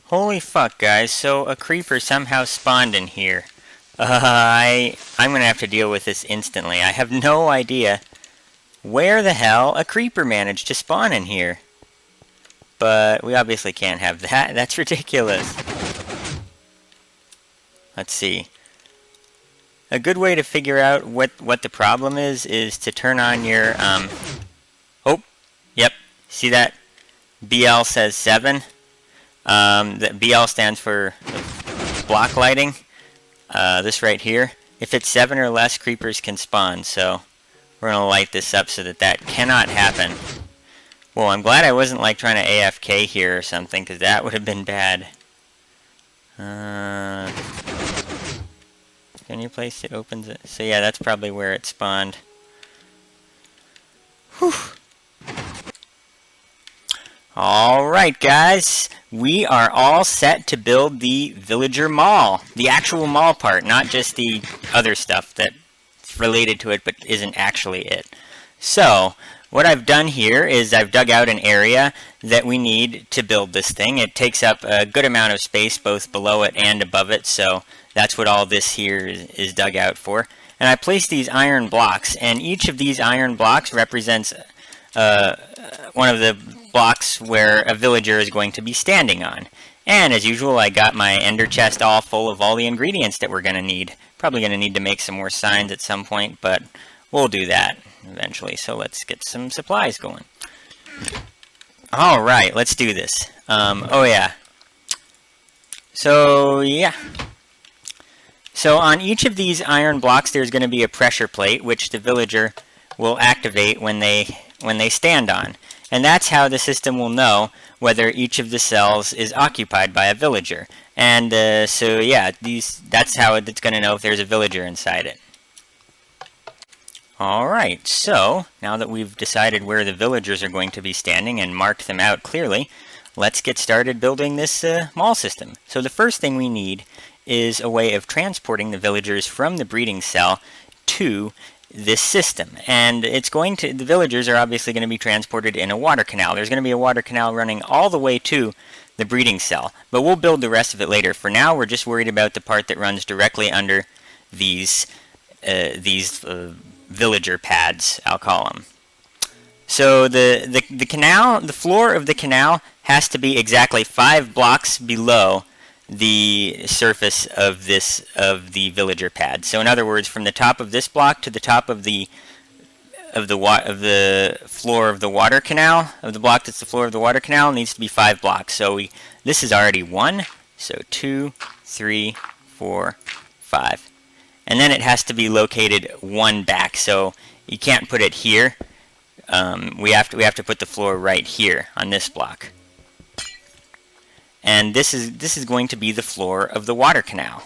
Holy fuck, guys. So a creeper somehow spawned in here. I'm gonna have to deal with this instantly. I have no idea where the hell a creeper managed to spawn in here. But we obviously can't have that. That's ridiculous. Let's see. A good way to figure out what the problem is to turn on your, oh, yep. See that? BL says 7. The BL stands for block lighting. This right here. If it's 7 or less, creepers can spawn. So we're going to light this up so that that cannot happen. Well, I'm glad I wasn't like trying to AFK here or something, because that would have been bad. Any place it opens it. So yeah, that's probably where it spawned. Whew. Alright guys, we are all set to build the villager mall. The actual mall part, not just the other stuff that's related to it but isn't actually it. So, what I've done here is I've dug out an area that we need to build this thing. It takes up a good amount of space both below it and above it, so that's what all this here is dug out for. And I placed these iron blocks, and each of these iron blocks represents one of the blocks where a villager is going to be standing on. And as usual, I got my ender chest all full of all the ingredients that we're going to need. Probably going to need to make some more signs at some point, but we'll do that eventually. So let's get some supplies going. Alright, let's do this. Oh yeah. So, yeah. So on each of these iron blocks there's going to be a pressure plate which the villager will activate when they stand on. And that's how the system will know whether each of the cells is occupied by a villager. And so yeah, that's how it's going to know if there's a villager inside it. Alright, so now that we've decided where the villagers are going to be standing and marked them out clearly, let's get started building this mall system. So the first thing we need is a way of transporting the villagers from the breeding cell to this system. And the villagers are obviously going to be transported in a water canal. There's going to be a water canal running all the way to the breeding cell, but we'll build the rest of it later. For now, we're just worried about the part that runs directly under these villager pads, I'll call them. So the canal, the floor of the canal has to be exactly 5 blocks below the surface of the villager pad. So in other words, from the top of this block to the top of the floor of the water canal, of the block that's the floor of the water canal, needs to be 5 blocks. So this is already 1, so 2, 3, 4, 5. And then it has to be located 1 back. So you can't put it here. We have to put the floor right here on this block. And this is going to be the floor of the water canal.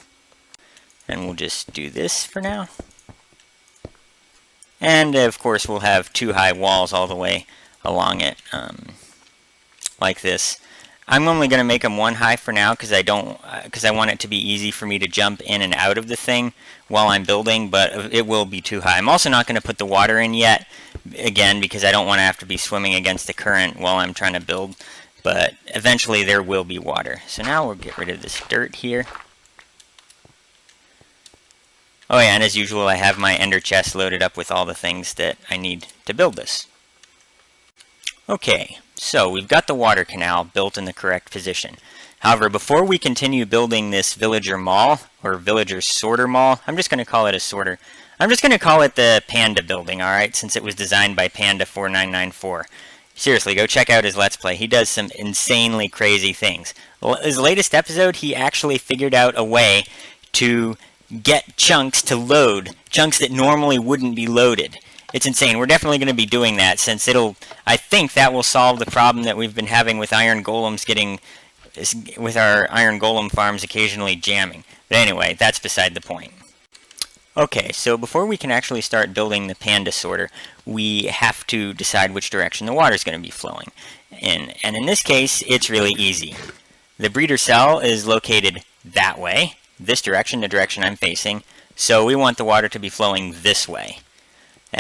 And we'll just do this for now. And of course we'll have 2 high walls all the way along it, like this. I'm only going to make them 1 high for now because I want it to be easy for me to jump in and out of the thing while I'm building, but it will be 2 high. I'm also not going to put the water in yet, again, because I don't want to have to be swimming against the current while I'm trying to build. But eventually there will be water. So now we'll get rid of this dirt here. Oh yeah, and as usual I have my ender chest loaded up with all the things that I need to build this. Okay, so we've got the water canal built in the correct position. However, before we continue building this villager mall, or villager sorter mall, I'm just going to call it a sorter. I'm just going to call it the Panda building, alright, since it was designed by Panda4994. Seriously, go check out his Let's Play. He does some insanely crazy things. His latest episode, he actually figured out a way to get chunks to load. Chunks that normally wouldn't be loaded. It's insane. We're definitely going to be doing that since I think that will solve the problem that we've been having with iron golems with our iron golem farms occasionally jamming. But anyway, that's beside the point. Okay, so before we can actually start building the panda sorter, we have to decide which direction the water is going to be flowing in. And in this case, it's really easy. The breeder cell is located that way, this direction, the direction I'm facing, so we want the water to be flowing this way,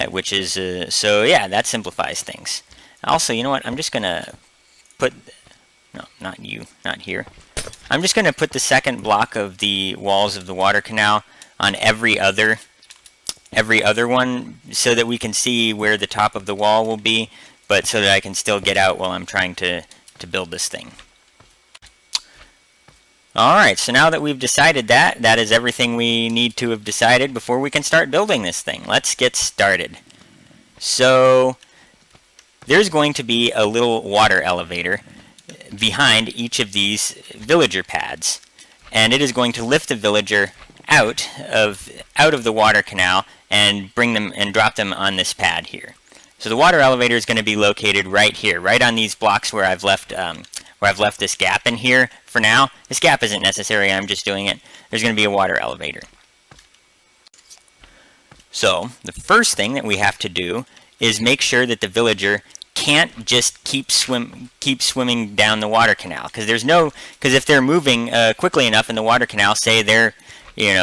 which is, so yeah, that simplifies things. Also, you know what, I'm just going to put, no, not you, not here. I'm just going to put the second block of the walls of the water canal on every other one so that we can see where the top of the wall will be, but so that I can still get out while I'm trying to build this thing. Alright, so now that we've decided that is everything we need to have decided before we can start building this thing. Let's get started. So there's going to be a little water elevator behind each of these villager pads, and it is going to lift the villager out of the water canal and bring them and drop them on this pad here. So the water elevator is going to be located right here, right on these blocks where I've left this gap in here for now. This gap isn't necessary, I'm just doing it. There's going to be a water elevator. So the first thing that we have to do is make sure that the villager can't just keep swimming down the water canal, because if they're moving quickly enough in the water canal, say they're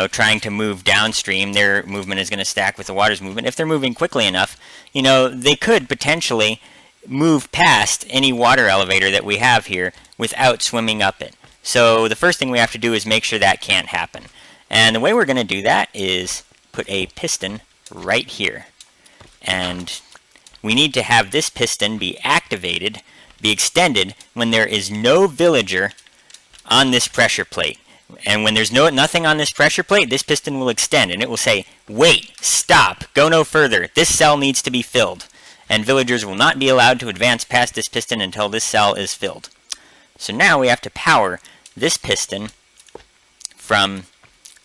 trying to move downstream, their movement is going to stack with the water's movement. If they're moving quickly enough, they could potentially move past any water elevator that we have here without swimming up it. So the first thing we have to do is make sure that can't happen. And the way we're going to do that is put a piston right here. And we need to have this piston be extended when there is no villager on this pressure plate. And when there's nothing on this pressure plate, this piston will extend and it will say, "Wait, stop, go no further, this cell needs to be filled." And villagers will not be allowed to advance past this piston until this cell is filled. So now we have to power this piston from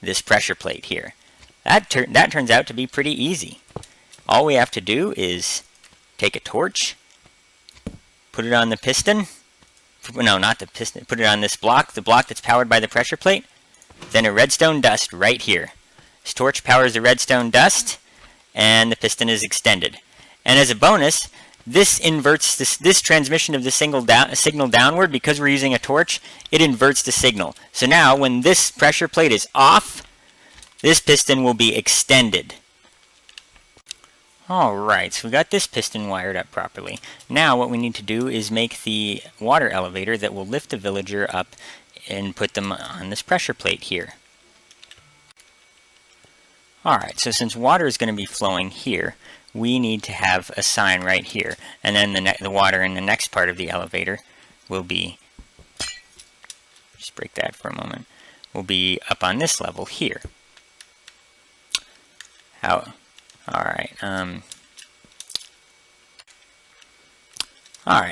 this pressure plate here. That turns out to be pretty easy. All we have to do is take a torch, put it on the piston. No, not the piston. Put it on this block, the block that's powered by the pressure plate. Then a redstone dust right here. This torch powers the redstone dust, and the piston is extended. And as a bonus, this inverts this transmission of the signal downward. Because we're using a torch, it inverts the signal. So now, when this pressure plate is off, this piston will be extended. Alright, so we got this piston wired up properly. Now what we need to do is make the water elevator that will lift the villager up and put them on this pressure plate here. Alright, so since water is going to be flowing here, we need to have a sign right here. And then the water in the next part of the elevator will be, just break that for a moment, will be up on this level here. Alright,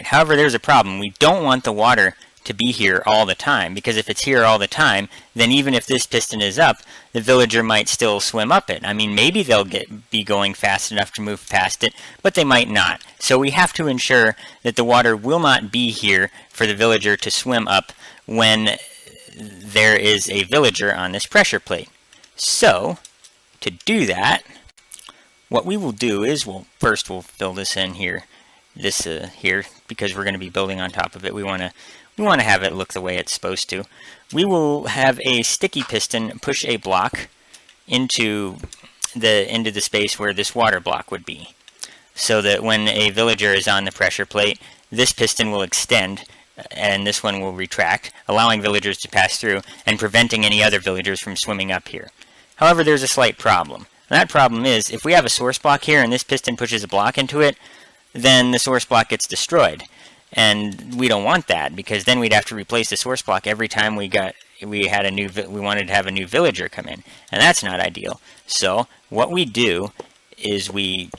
however, there's a problem. We don't want the water to be here all the time, because if it's here all the time, then even if this piston is up, the villager might still swim up it. I mean, maybe they'll be going fast enough to move past it, but they might not. So we have to ensure that the water will not be here for the villager to swim up when there is a villager on this pressure plate. So, to do that, what we will do is, first we'll fill this in here, here, because we're going to be building on top of it. We want to have it look the way it's supposed to. We will have a sticky piston push a block into the space where this water block would be, so that when a villager is on the pressure plate, this piston will extend and this one will retract, allowing villagers to pass through and preventing any other villagers from swimming up here. However, there's a slight problem. And that problem is, if we have a source block here and this piston pushes a block into it, then the source block gets destroyed. And we don't want that, because then we'd have to replace the source block every time we wanted to have a new villager come in. And that's not ideal. So what we do is we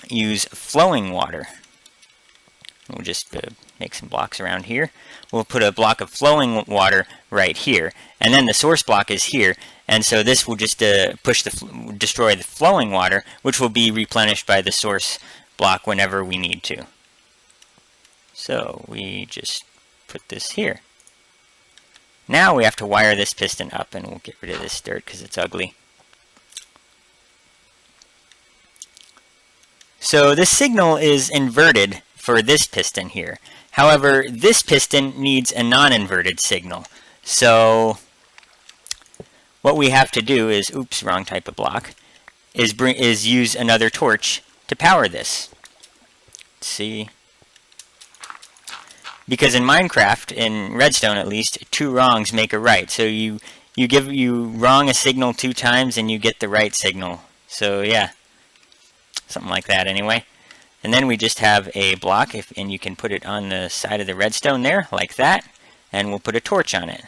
use flowing water. We'll just make some blocks around here. We'll put a block of flowing water right here, and then the source block is here, and so this will just destroy the flowing water, which will be replenished by the source block whenever we need to. So we just put this here. Now we have to wire this piston up, and we'll get rid of this dirt because it's ugly. So this signal is inverted for this piston here. However, this piston needs a non-inverted signal. So what we have to do is, oops, wrong type of block, is use another torch to power this. Let's see. because in Minecraft, in Redstone at least, 2 wrongs make a right. So you wrong a signal 2 times and you get the right signal. So yeah, something like that anyway. And then we just have a block, and you can put it on the side of the redstone there, like that, and we'll put a torch on it.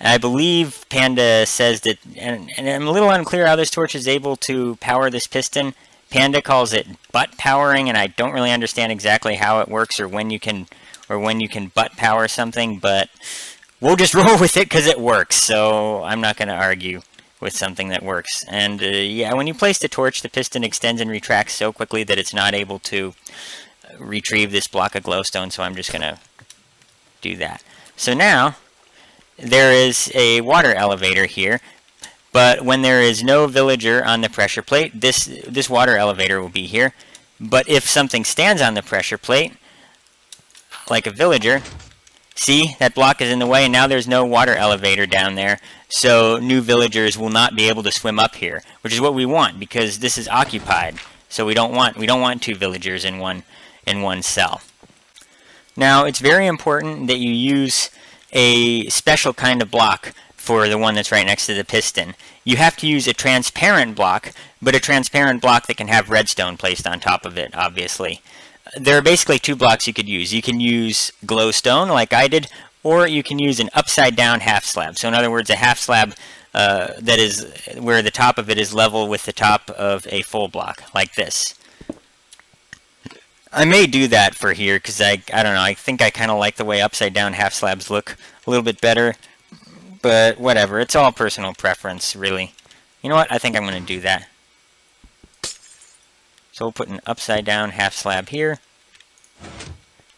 I believe Panda says that, and I'm a little unclear how this torch is able to power this piston. Panda calls it butt powering, and I don't really understand exactly how it works or when you can butt power something, but we'll just roll with it because it works, so I'm not going to argue with something that works. And yeah, when you place the torch, the piston extends and retracts so quickly that it's not able to retrieve this block of glowstone, so I'm just going to do that. So now, there is a water elevator here, but when there is no villager on the pressure plate, this water elevator will be here. But if something stands on the pressure plate, like a villager, see, that block is in the way, and now there's no water elevator down there, so new villagers will not be able to swim up here, which is what we want, because this is occupied. So we don't want 2 villagers in one cell. Now, it's very important that you use a special kind of block for the one that's right next to the piston. You have to use a transparent block, but a transparent block that can have redstone placed on top of it, obviously. There are basically 2 blocks you could use. You can use glowstone, like I did, or you can use an upside-down half slab. So in other words, a half slab that is where the top of it is level with the top of a full block, like this. I may do that for here because I don't know, I think I kind of like the way upside-down half slabs look a little bit better, but whatever, it's all personal preference, really. You know what, I think I'm going to do that. So we'll put an upside-down half slab here,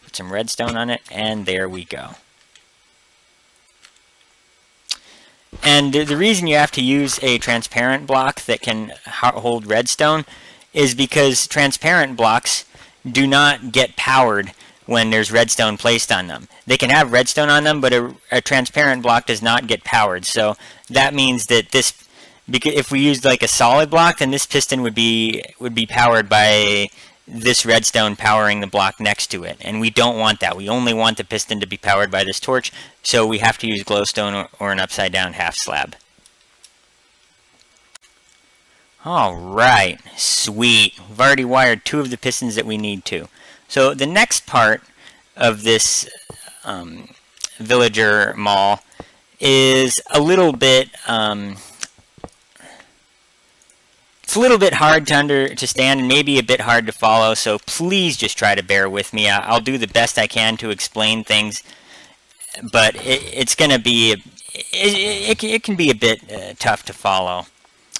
put some redstone on it, and there we go. And the reason you have to use a transparent block that can hold redstone is because transparent blocks do not get powered when there's redstone placed on them. They can have redstone on them, but a transparent block does not get powered. So that means that if we used like a solid block, then this piston would be powered by this redstone powering the block next to it, and we don't want that. We only want the piston to be powered by this torch, so we have to use glowstone or an upside-down half slab. Alright, sweet. We've already wired 2 of the pistons that we need to. So the next part of this villager mall is a little bit it's a little bit hard to understand and maybe a bit hard to follow, so please just try to bear with me. I'll do the best I can to explain things, but it's going to be it can be a bit tough to follow.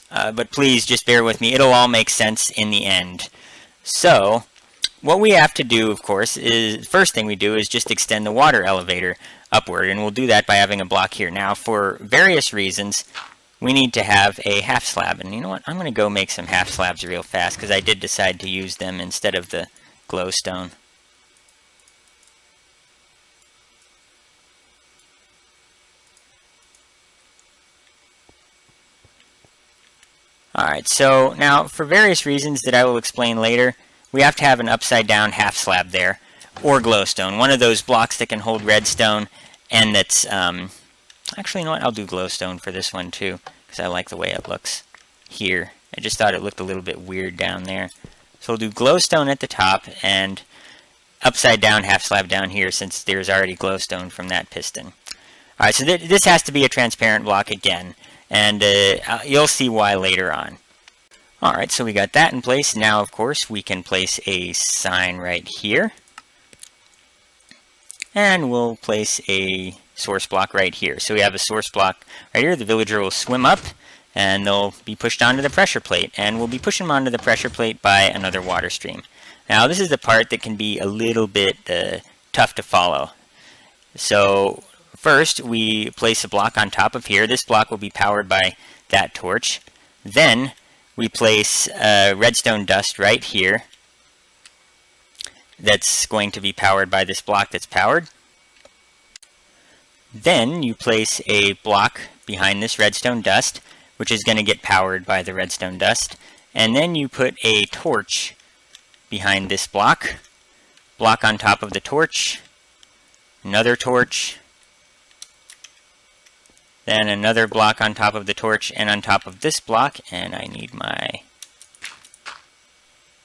But please just bear with me. It'll all make sense in the end. So what we have to do, of course, is first thing we do is just extend the water elevator upward, and we'll do that by having a block here. Now, for various reasons, we need to have a half slab, and you know what? I'm going to go make some half slabs real fast because I did decide to use them instead of the glowstone. Alright, so now for various reasons that I will explain later, we have to have an upside down half slab there, or glowstone, one of those blocks that can hold redstone, and that's, actually, you know what, I'll do glowstone for this one too, because I like the way it looks here. I just thought it looked a little bit weird down there. So we'll do glowstone at the top, and upside down half slab down here, since there's already glowstone from that piston. Alright, so this has to be a transparent block again, and you'll see why later on. Alright, so we got that in place. Now, of course, we can place a sign right here. And we'll place a source block right here. So we have a source block right here. The villager will swim up, and they'll be pushed onto the pressure plate. And we'll be pushing them onto the pressure plate by another water stream. Now, this is the part that can be a little bit tough to follow. So first, we place a block on top of here. This block will be powered by that torch. Then we place redstone dust right here. That's going to be powered by this block that's powered. Then you place a block behind this redstone dust, which is going to get powered by the redstone dust. And then you put a torch behind this block block on top of the torch, another torch, then another block on top of the torch and on top of this block, and I need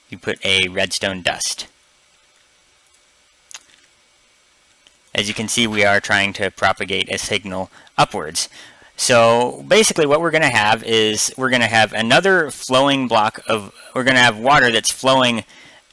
you put a redstone dust. As you can see, we are trying to propagate a signal upwards. So basically what we're going to have is we're going to have another flowing block of, we're going to have water that's flowing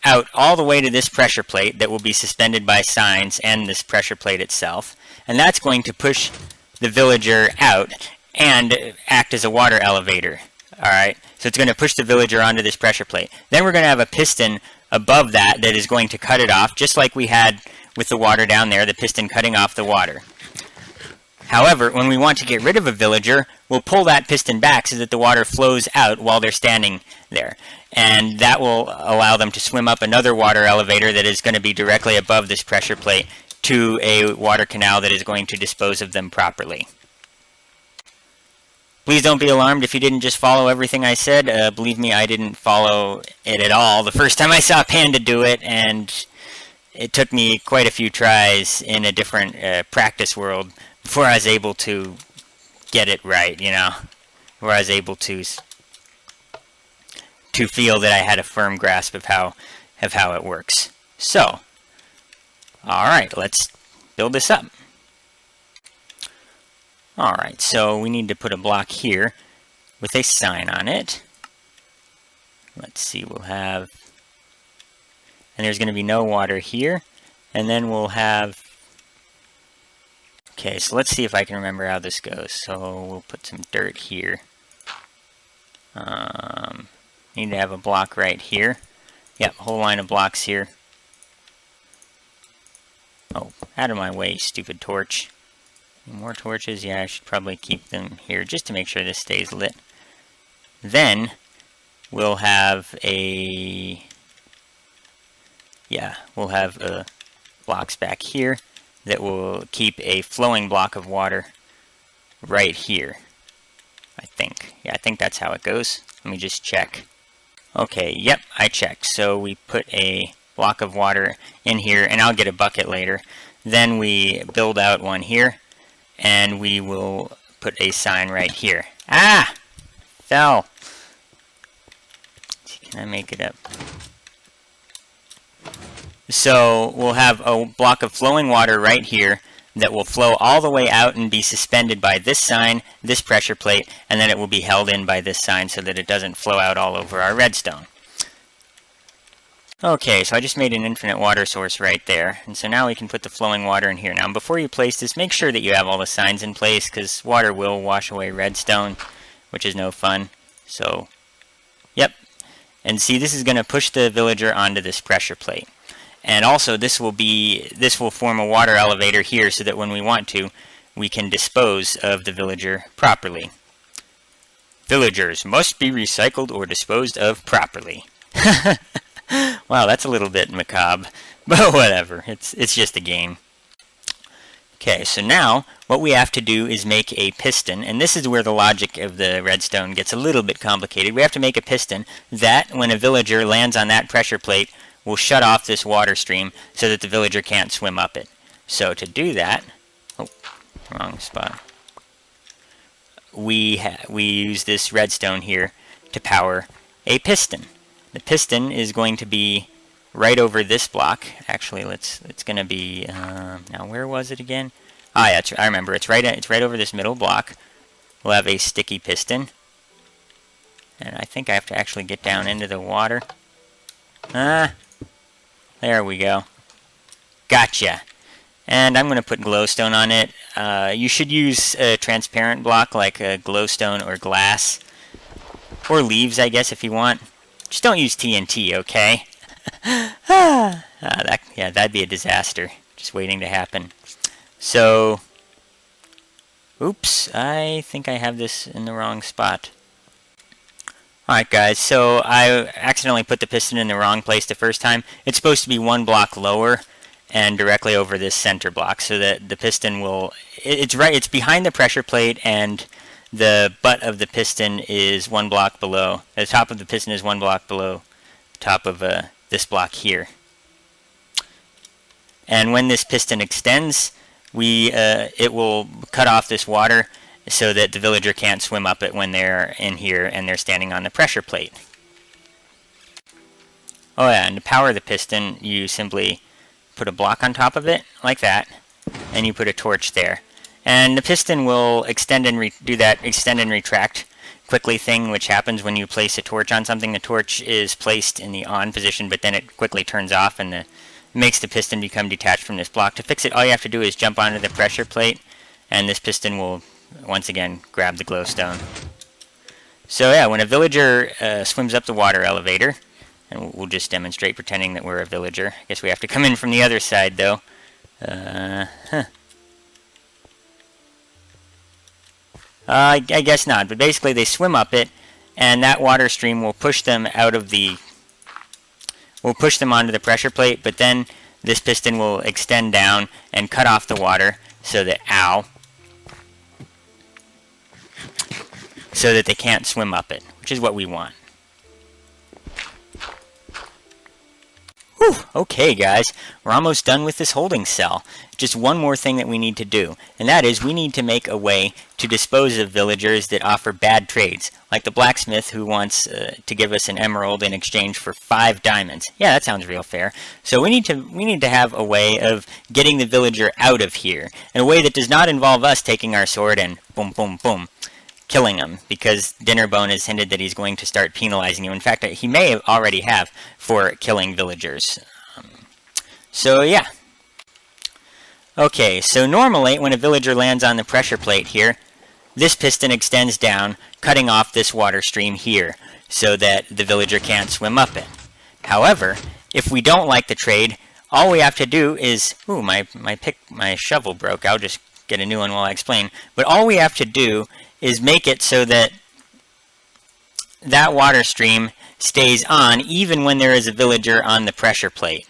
out all the way to this pressure plate that will be suspended by signs and this pressure plate itself. And that's going to push the villager out and act as a water elevator. Alright, so it's going to push the villager onto this pressure plate. Then we're going to have a piston above that that is going to cut it off, just like we had with the water down there, the piston cutting off the water. However, when we want to get rid of a villager, we'll pull that piston back so that the water flows out while they're standing there. And that will allow them to swim up another water elevator that is going to be directly above this pressure plate to a water canal that is going to dispose of them properly. Please don't be alarmed if you didn't just follow everything I said. Believe me, I didn't follow it at all the first time I saw Panda do it, and it took me quite a few tries in a different practice world before I was able to get it right, you know, where I was able to feel that I had a firm grasp of how it works. So, alright, let's build this up. Alright, so we need to put a block here with a sign on it. Let's see, we'll have, and there's going to be no water here, and then we'll have, okay, so let's see if I can remember how this goes. So we'll put some dirt here. Need to have a block right here. Yep, whole line of blocks here. Oh, out of my way, stupid torch. More torches? Yeah, I should probably keep them here just to make sure this stays lit. Then we'll have blocks back here that will keep a flowing block of water right here. I think. Yeah, I think that's how it goes. Let me just check. Okay, yep, I checked. So we put a block of water in here, and I'll get a bucket later. Then we build out one here, and we will put a sign right here. Ah! Fell. Can I make it up? So we'll have a block of flowing water right here that will flow all the way out and be suspended by this sign, this pressure plate, and then it will be held in by this sign so that it doesn't flow out all over our redstone. Okay, so I just made an infinite water source right there, and so now we can put the flowing water in here. Now before you place this, make sure that you have all the signs in place, because water will wash away redstone, which is no fun. So, yep. And see, this is going to push the villager onto this pressure plate. And also this will form a water elevator here so that when we want to, we can dispose of the villager properly. Villagers must be recycled or disposed of properly. Wow, that's a little bit macabre, but whatever. It's just a game. Okay, so now what we have to do is make a piston, and this is where the logic of the redstone gets a little bit complicated. We have to make a piston that, when a villager lands on that pressure plate, will shut off this water stream so that the villager can't swim up it. So to do that, oh, wrong spot. We use this redstone here to power a piston. The piston is going to be right over this block. Actually, it's going to be now where was it again? Ah, yeah, I remember. It's right over this middle block. We'll have a sticky piston, and I think I have to actually get down into the water. There we go. Gotcha. And I'm going to put glowstone on it. You should use a transparent block like a glowstone or glass. Or leaves, I guess, if you want. Just don't use TNT, okay? Yeah, that'd be a disaster. Just waiting to happen. So, oops, I think I have this in the wrong spot. Alright guys, so I accidentally put the piston in the wrong place the first time. It's supposed to be one block lower and directly over this center block so that the piston will, it's behind the pressure plate, and the butt of the piston is one block below. The top of the piston is one block below the top of this block here. And when this piston extends, it will cut off this water so that the villager can't swim up it when they're in here and they're standing on the pressure plate. Oh yeah, and to power the piston, you simply put a block on top of it, like that, and you put a torch there. And the piston will extend and do that extend and retract quickly thing, which happens when you place a torch on something. The torch is placed in the on position, but then it quickly turns off, and makes the piston become detached from this block. To fix it, all you have to do is jump onto the pressure plate, and this piston will once again grab the glowstone. So yeah, when a villager swims up the water elevator, and we'll just demonstrate pretending that we're a villager. I guess we have to come in from the other side, though. I guess not, but basically they swim up it, and that water stream will push them out of the... will push them onto the pressure plate, but then this piston will extend down and cut off the water so that... so that they can't swim up it, which is what we want. Whew, okay guys, we're almost done with this holding cell. Just one more thing that we need to do, and that is we need to make a way to dispose of villagers that offer bad trades, like the blacksmith who wants to give us an emerald in exchange for 5 diamonds. Yeah, that sounds real fair. So we need to have a way of getting the villager out of here, in a way that does not involve us taking our sword and boom, boom, boom, killing him, because Dinnerbone has hinted that he's going to start penalizing you. In fact, he may already have for killing villagers. So yeah. Okay, so normally when a villager lands on the pressure plate here, this piston extends down, cutting off this water stream here, so that the villager can't swim up it. However, if we don't like the trade, all we have to do is... Ooh, my shovel broke. I'll just get a new one while I explain. But all we have to do is make it so that that water stream stays on even when there is a villager on the pressure plate.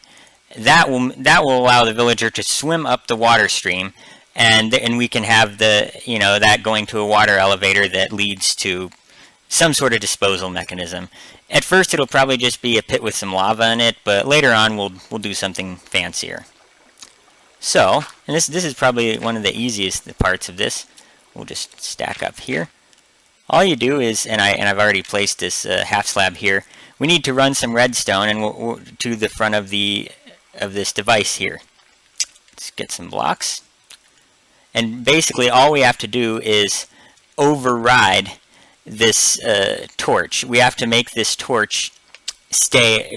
That will allow the villager to swim up the water stream, and we can have that going to a water elevator that leads to some sort of disposal mechanism. At first it'll probably just be a pit with some lava in it, but later on we'll do something fancier. So, and this is probably one of the easiest parts of this. We'll just stack up here. All you do is, and I've already placed this half slab here. We need to run some redstone and we'll to the front of this device here. Let's get some blocks. And basically all we have to do is override this torch. We have to make this torch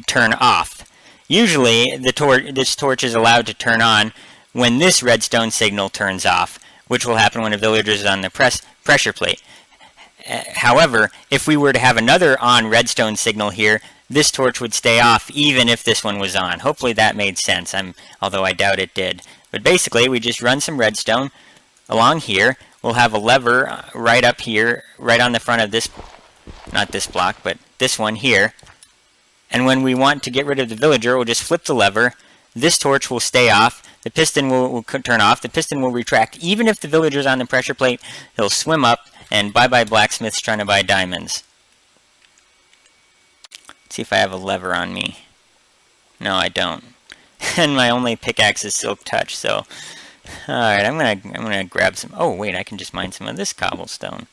turn off. Usually this torch is allowed to turn on when this redstone signal turns off, which will happen when a villager is on the pressure plate. However, if we were to have another on redstone signal here, this torch would stay off even if this one was on. Hopefully that made sense, although I doubt it did. But basically, we just run some redstone along here. We'll have a lever right up here, right on the front of this, not this block, but this one here. And when we want to get rid of the villager, we'll just flip the lever. This torch will stay off. The piston will turn off. The piston will retract. Even if the villager's on the pressure plate, he'll swim up, and bye-bye blacksmiths trying to buy diamonds. Let's see if I have a lever on me. No, I don't. And my only pickaxe is Silk Touch, so... Alright, I'm gonna grab some... Oh, wait, I can just mine some of this cobblestone.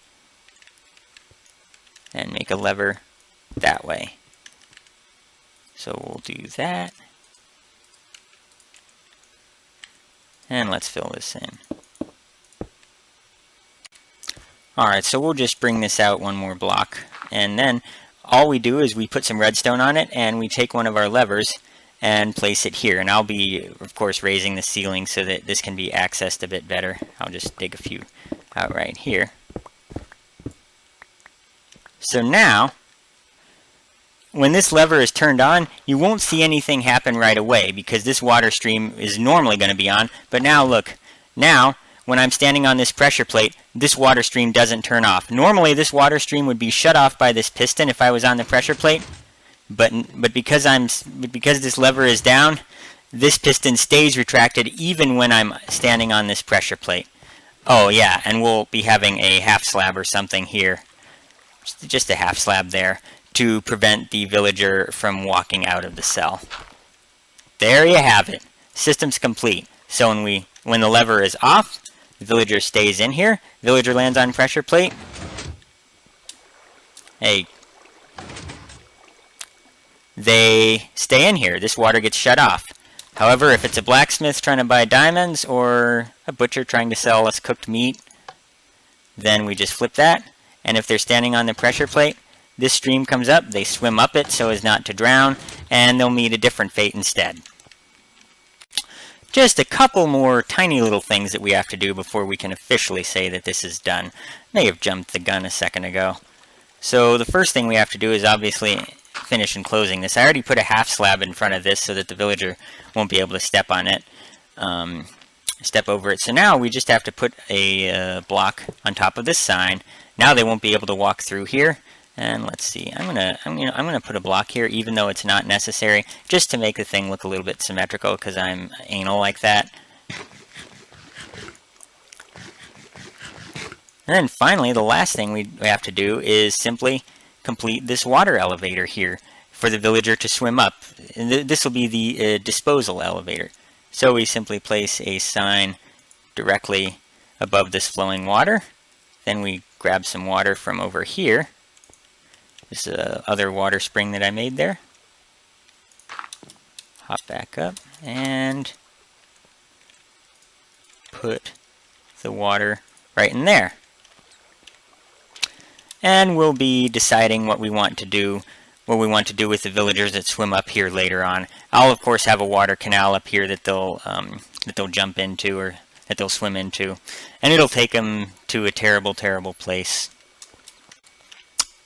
And make a lever that way. So we'll do that. And let's fill this in. Alright, so we'll just bring this out one more block. And then all we do is we put some redstone on it, and we take one of our levers and place it here. And I'll be, of course, raising the ceiling so that this can be accessed a bit better. I'll just dig a few out right here. So now, when this lever is turned on, you won't see anything happen right away because this water stream is normally going to be on. But now look, now when I'm standing on this pressure plate, this water stream doesn't turn off. Normally this water stream would be shut off by this piston if I was on the pressure plate, but because this lever is down, this piston stays retracted even when I'm standing on this pressure plate. Oh yeah, and we'll be having a half slab or something here, just a half slab there, to prevent the villager from walking out of the cell. There you have it. System's complete. So when the lever is off, the villager stays in here. Villager lands on pressure plate. Hey. They stay in here. This water gets shut off. However, if it's a blacksmith trying to buy diamonds or a butcher trying to sell us cooked meat, then we just flip that. And if they're standing on the pressure plate, this stream comes up, they swim up it so as not to drown, and they'll meet a different fate instead. Just a couple more tiny little things that we have to do before we can officially say that this is done. May have jumped the gun a second ago. So the first thing we have to do is obviously finish enclosing this. I already put a half slab in front of this so that the villager won't be able to step on it, step over it. So now we just have to put a block on top of this sign. Now they won't be able to walk through here. And let's see, I'm gonna put a block here, even though it's not necessary, just to make the thing look a little bit symmetrical, because I'm anal like that. And then finally, the last thing we have to do is simply complete this water elevator here for the villager to swim up. And this will be the disposal elevator. So we simply place a sign directly above this flowing water. Then we grab some water from over here. This other water spring that I made there. Hop back up and put the water right in there. And we'll be deciding what we want to do with the villagers that swim up here later on. I'll of course have a water canal up here that they'll jump into, or that they'll swim into, and it'll take them to a terrible, terrible place.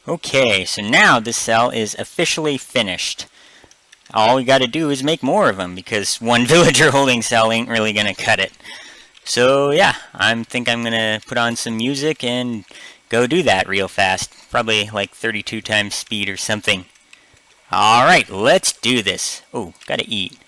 Okay, so now this cell is officially finished. All we got to do is make more of them, because one villager holding cell ain't really gonna cut it. So yeah, I think I'm gonna put on some music and go do that real fast. Probably like 32 times speed or something. Alright, let's do this. Oh, gotta eat.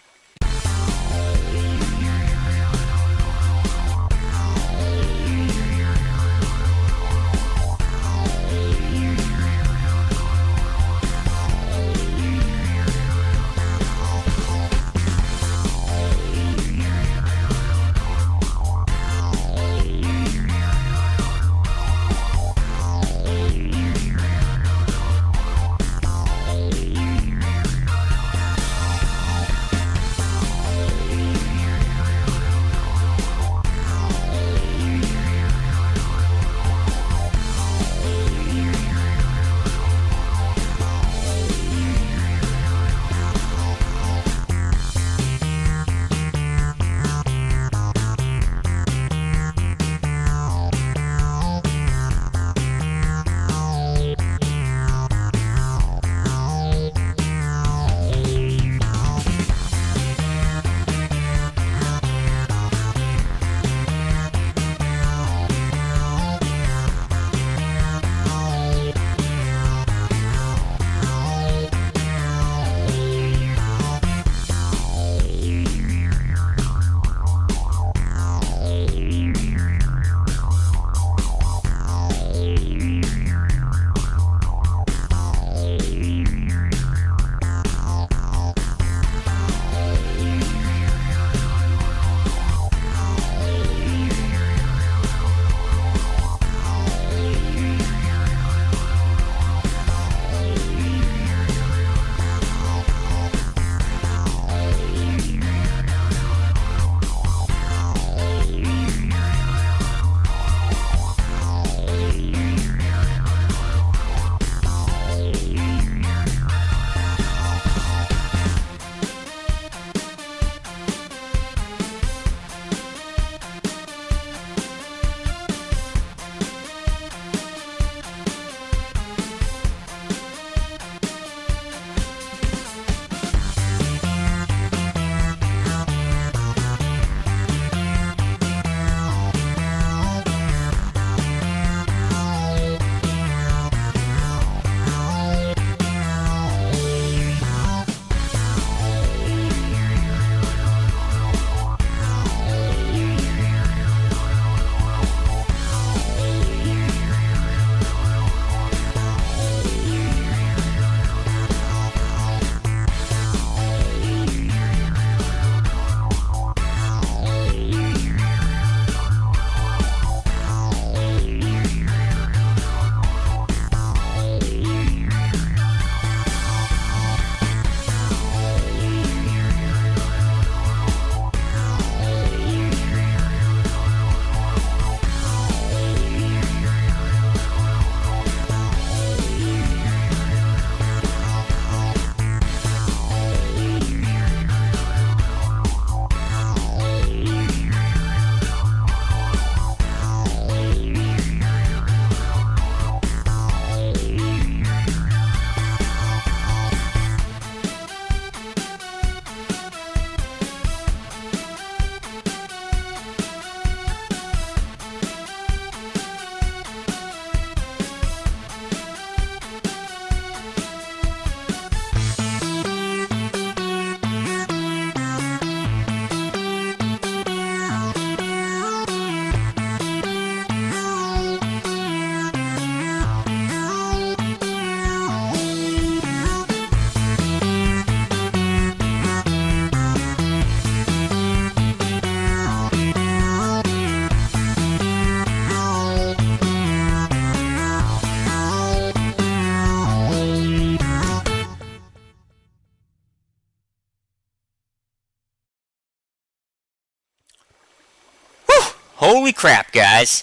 Holy crap, guys.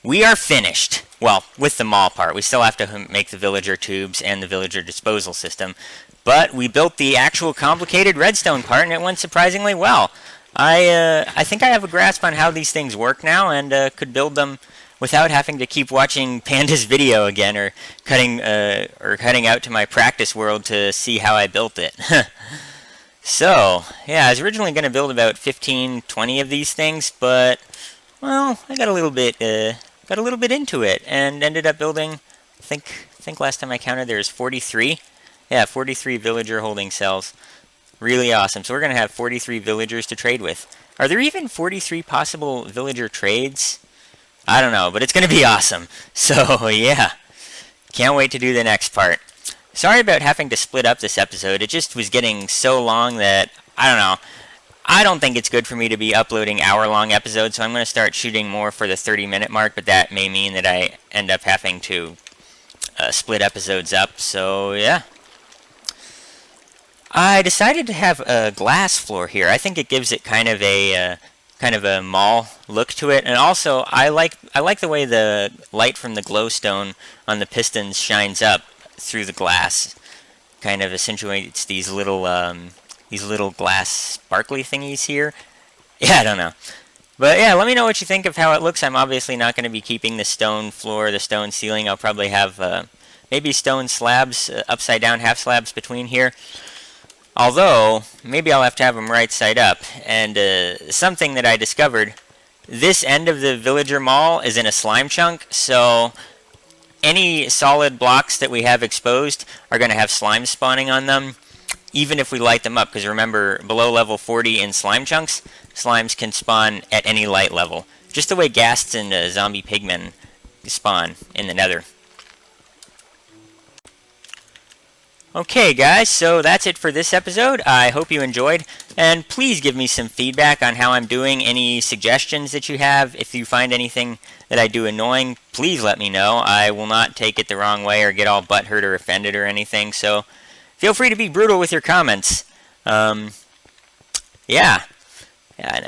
We are finished. Well, with the mall part. We still have to make the villager tubes and the villager disposal system. But we built the actual complicated redstone part, and it went surprisingly well. I think I have a grasp on how these things work now, and could build them without having to keep watching Panda's video again, or cutting out to my practice world to see how I built it. So, yeah, I was originally going to build about 15, 20 of these things, but, well, I got a little bit into it, and ended up building, I think last time I counted there's 43. Yeah, 43 villager holding cells. Really awesome. So we're going to have 43 villagers to trade with. Are there even 43 possible villager trades? I don't know, but it's going to be awesome. So, yeah. Can't wait to do the next part. Sorry about having to split up this episode. It just was getting so long that, I don't know. I don't think it's good for me to be uploading hour-long episodes, so I'm going to start shooting more for the 30-minute mark, but that may mean that I end up having to split episodes up, so yeah. I decided to have a glass floor here. I think it gives it kind of a mall look to it, and also I like the way the light from the glowstone on the pistons shines up through the glass. Kind of accentuates these little glass sparkly thingies here. Yeah, I don't know. But yeah, let me know what you think of how it looks. I'm obviously not going to be keeping the stone floor, the stone ceiling. I'll probably have maybe stone slabs, upside down half slabs between here. Although, maybe I'll have to have them right side up. And something that I discovered, this end of the villager mall is in a slime chunk, so any solid blocks that we have exposed are going to have slime spawning on them, even if we light them up, because remember, below level 40 in slime chunks, slimes can spawn at any light level. Just the way ghasts and zombie pigmen spawn in the nether. Okay guys, so that's it for this episode. I hope you enjoyed, and please give me some feedback on how I'm doing, any suggestions that you have. If you find anything that I do annoying, please let me know. I will not take it the wrong way or get all butthurt or offended or anything, so feel free to be brutal with your comments. Yeah,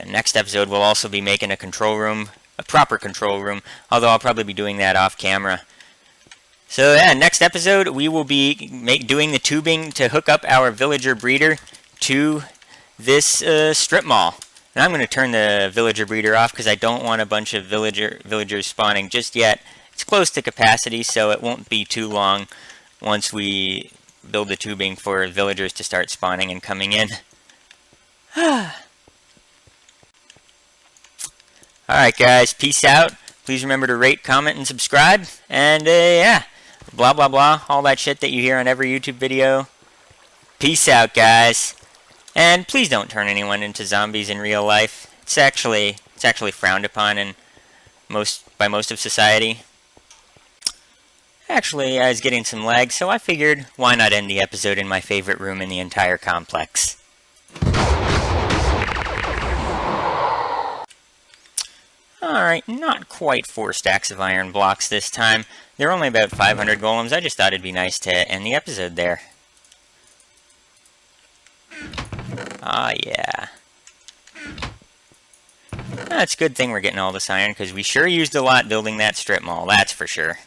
next episode we'll also be making a control room, a proper control room, although I'll probably be doing that off camera. So yeah, next episode we will be doing the tubing to hook up our villager breeder to this strip mall. And I'm going to turn the villager breeder off because I don't want a bunch of villagers spawning just yet. It's close to capacity, so it won't be too long once we build the tubing for villagers to start spawning and coming in. Alright guys, peace out. Please remember to rate, comment, and subscribe. And yeah, blah blah blah, all that shit that you hear on every YouTube video. Peace out guys. And please don't turn anyone into zombies in real life. It's actually frowned upon in by most of society. Actually, I was getting some lag, so I figured, why not end the episode in my favorite room in the entire complex? Alright, not quite 4 stacks of iron blocks this time. There are only about 500 golems. I just thought it'd be nice to end the episode there. Ah, yeah. That's a good thing we're getting all this iron, because we sure used a lot building that strip mall, that's for sure.